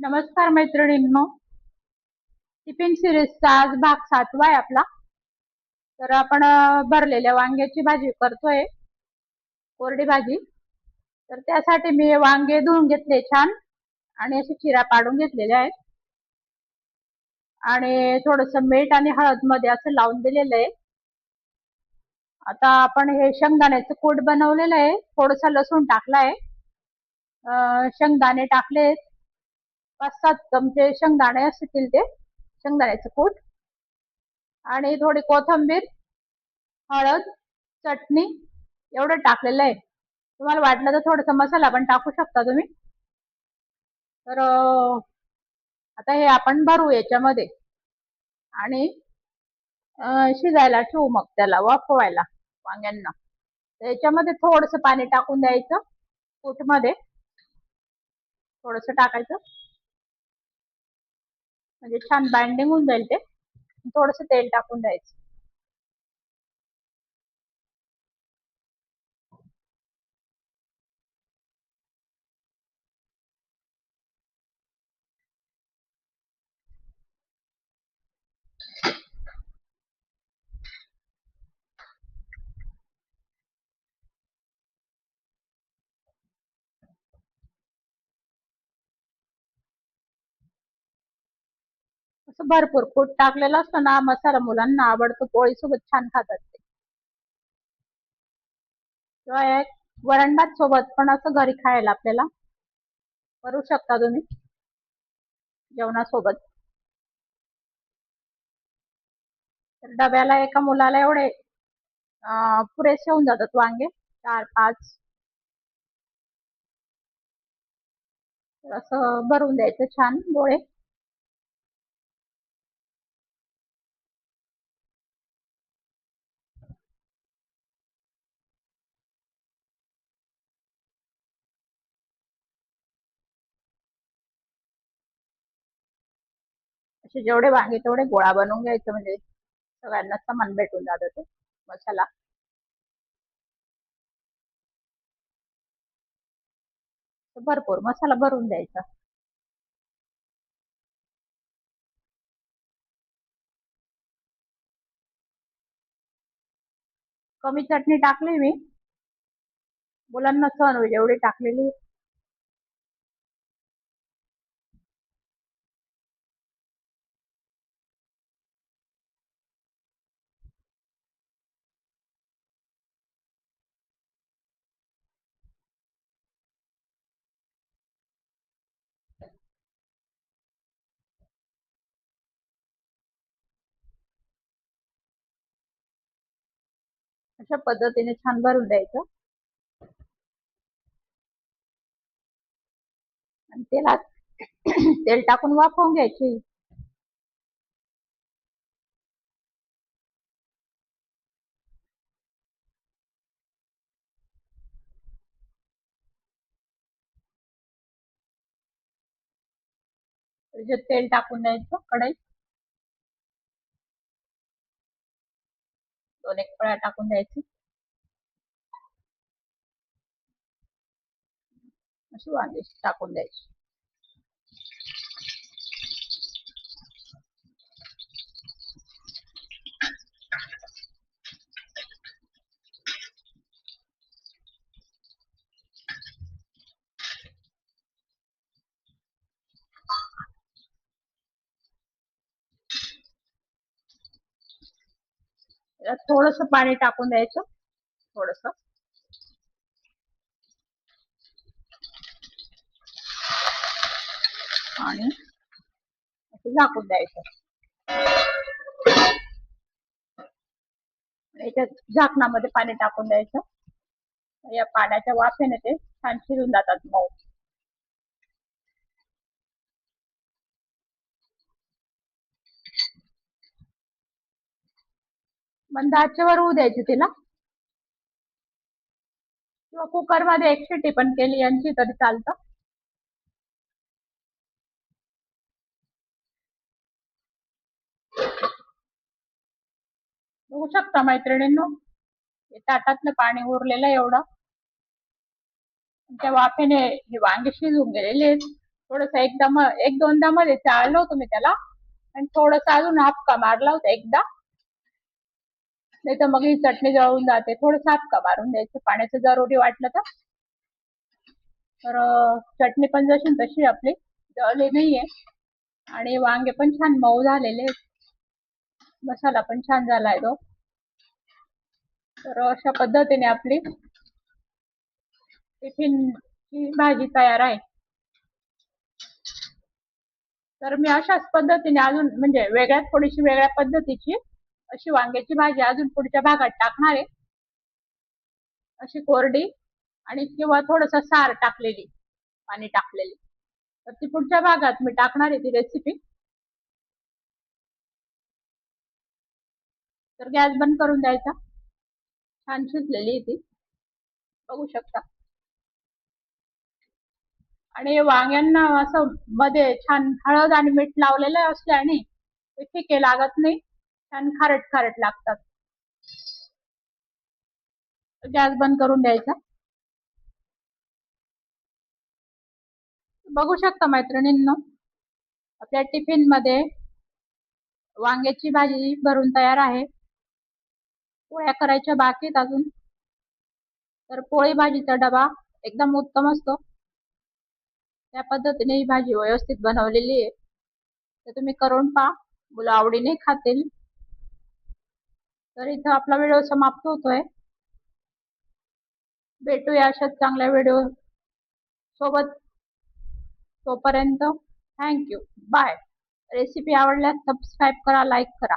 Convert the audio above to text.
नमस्कार मैत्रिणींनो. टिफिन सिरीजचा आज भाग 7वा आहे आपला. तर आपण भरलेल्या वांग्याची भाजी करतोय, कोरडी भाजी. तर त्यासाठी मी वांगे धुवून घेतले छान आणि असे चिरा पाडून घेतलेले आहेत आणि थोडंसं मीठ आणि हळद मध्ये असं लावून दिलेलं आहे. आता आपण हे शेंगदाण्याचं कूट बनवलेलं आहे, थोडंसं लसूण टाकलाय, शेंगदाणे टाकलेत, 5-7 चमचे शेंगदाणे असतील ते शेंगदाण्याचं कूट, आणि थोडी कोथिंबीर, हळद, चटणी एवढं टाकलेलं आहे. तुम्हाला वाटलं तर थोडासा मसाला पण टाकू शकता तुम्ही. तर आता हे आपण भरू याच्यामध्ये आणि शिजायला ठेवू, मग त्याला वाफवायला वांग्यांना. तर याच्यामध्ये थोडंसं पाणी टाकून द्यायचं, कूटमध्ये थोडंसं टाकायचं म्हणजे छान बाइंडिंग होऊन जाईल ते. थोडंसं तेल टाकून द्यायचं. असं भरपूर कूट टाकलेलं असतं ना, मसाला मुलांना आवडतो, पोळी सोबत छान खातात ते. किंवा एक वरण भात सोबत पण असं घरी खायला आपल्याला करू शकता तुम्ही जेवणासोबत. तर डब्याला एका मुलाला एवढे पुरेसे होऊन जातात वांगे, 4-5. असं भरून द्यायचं छान गोळे. असे जेवढे वांगे तेवढे गोळा बनवून घ्यायचं, म्हणजे सगळ्यांना समान भेटून जातं ते मसाला. भरपूर मसाला भरून द्यायचा. कमी चटणी टाकली मी, मुलांना सहन होईल एवढी टाकलेली. अशा पद्धतीने छान भरून द्यायचं आणि तेलात तेल टाकून वाफवून घ्यायची. त्याच्यात तेल टाकून द्यायचं कढईत, 2-1 पळ्या टाकून द्यायची. अशी वांगी टाकून द्यायची. त्यात थोडंसं पाणी टाकून द्यायचं, थोडंसं, आणि असं झाकून द्यायचं. याच्यात झाकणामध्ये पाणी टाकून द्यायचं. या पाण्याच्या वाफेने ते छान शिजून जातात मऊ. मंद आचेवर होऊ द्यायची तिला, किंवा कुकर मध्ये 1 शिटी पण केली यांची तरी चालतं. बघू शकता मैत्रिणींनो, ताटातलं पाणी उरलेलं एवढं. त्या वाफेने हे वांगे शिजून गेलेले आहेत. थोडस एक दोनदा मध्ये चाळलं होतं मी त्याला, आणि थोडस अजून हापका मारला होता एकदा, नाही तर मग ही चटणी जळून जाते. थोडस हापका मारून द्यायचं पाण्याचं जरुरी वाटलं तर. तर चटणी पण जशी तशी आपली जळली नाहीये, आणि वांगे पण छान मऊ झालेले, मसाला पण छान झालाय तो. तर अशा पद्धतीने आपली टिफिनची भाजी तयार आहे. तर मी अशाच पद्धतीने अजून म्हणजे थोडीशी वेगळ्या पद्धतीची अशी वांग्याची भाजी अजून पुढच्या भागात टाकणार आहे, अशी कोरडी, आणि किंवा थोडस सार टाकलेली, पाणी टाकलेली. तर ती पुढच्या भागात मी टाकणार आहे ती रेसिपी. तर गॅस बंद करून द्यायचा. छान शिजलेली ती, बघू शकता. आणि वांग्यांना असं मध्ये छान हळद आणि मीठ लावलेलं असल्याने ते फिके लागत नाही, छान खारट खारट लागतात. गॅस बंद करून द्यायचा. बघू शकता मैत्रिणींनो, आपल्या टिफिन मध्ये वांग्याची भाजी भरून तयार आहे. पोळ्या करायच्या बाकीत अजून. तर पोळी भाजीचा डबा एकदम उत्तम असतो, त्या पद्धतीने ही भाजी व्यवस्थित बनवलेली आहे. तर तुम्ही करून पहा, मुलं आवडीने खातील. तर इथं आपला व्हिडिओ समाप्त होतोय. भेटूया अशाच चांगल्या व्हिडिओ सोबत. तोपर्यंत थँक्यू, बाय. रेसिपी आवडल्यास सबस्क्राईब करा, लाईक करा.